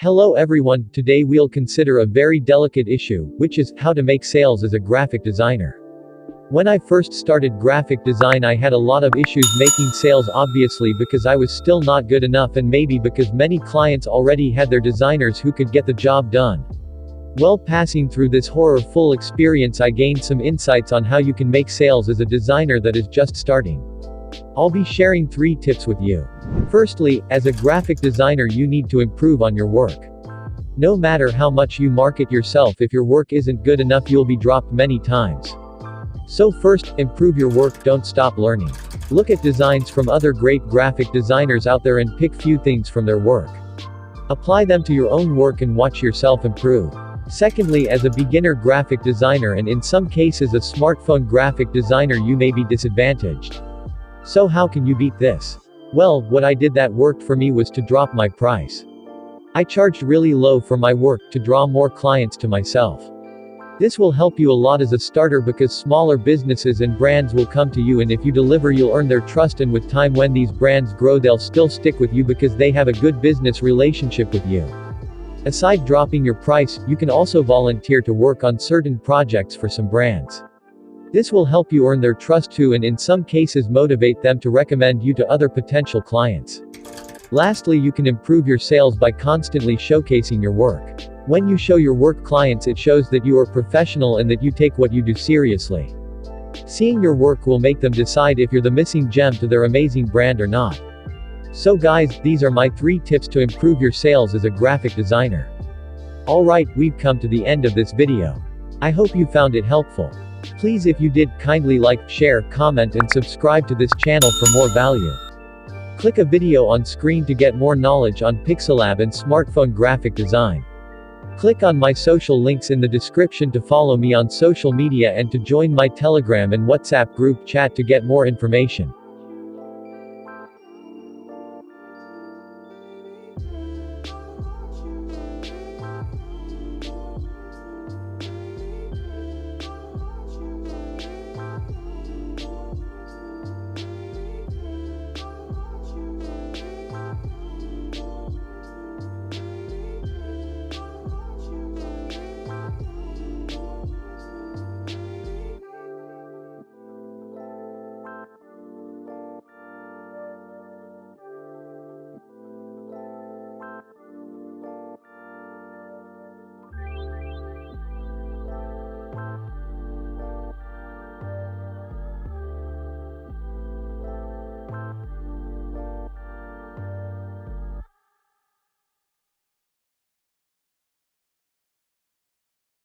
Hello everyone, today we'll consider a very delicate issue, which is how to make sales as a graphic designer. When I first started graphic design I had a lot of issues making sales, obviously because I was still not good enough and maybe because many clients already had their designers who could get the job done. Well, passing through this horror-full experience I gained some insights on how you can make sales as a designer that is just starting. I'll be sharing 3 tips with you. Firstly, as a graphic designer you need to improve on your work. No matter how much you market yourself, if your work isn't good enough you'll be dropped many times. So first, improve your work, don't stop learning. Look at designs from other great graphic designers out there and pick few things from their work. Apply them to your own work and watch yourself improve. Secondly, as a beginner graphic designer and in some cases a smartphone graphic designer you may be disadvantaged. So how can you beat this? Well, what I did that worked for me was to drop my price. I charged really low for my work to draw more clients to myself. This will help you a lot as a starter because smaller businesses and brands will come to you, and if you deliver you'll earn their trust, and with time when these brands grow they'll still stick with you because they have a good business relationship with you. Aside dropping your price, you can also volunteer to work on certain projects for some brands. This will help you earn their trust too, and in some cases motivate them to recommend you to other potential clients. Lastly, you can improve your sales by constantly showcasing your work. When you show your work clients it shows that you are professional and that you take what you do seriously. Seeing your work will make them decide if you're the missing gem to their amazing brand or not. So guys, these are my 3 tips to improve your sales as a graphic designer. Alright, we've come to the end of this video. I hope you found it helpful. Please, if you did, kindly like, share, comment and subscribe to this channel for more value. Click a video on screen to get more knowledge on Pixelab and smartphone graphic design. Click on my social links in the description to follow me on social media and to join my Telegram and WhatsApp group chat to get more information.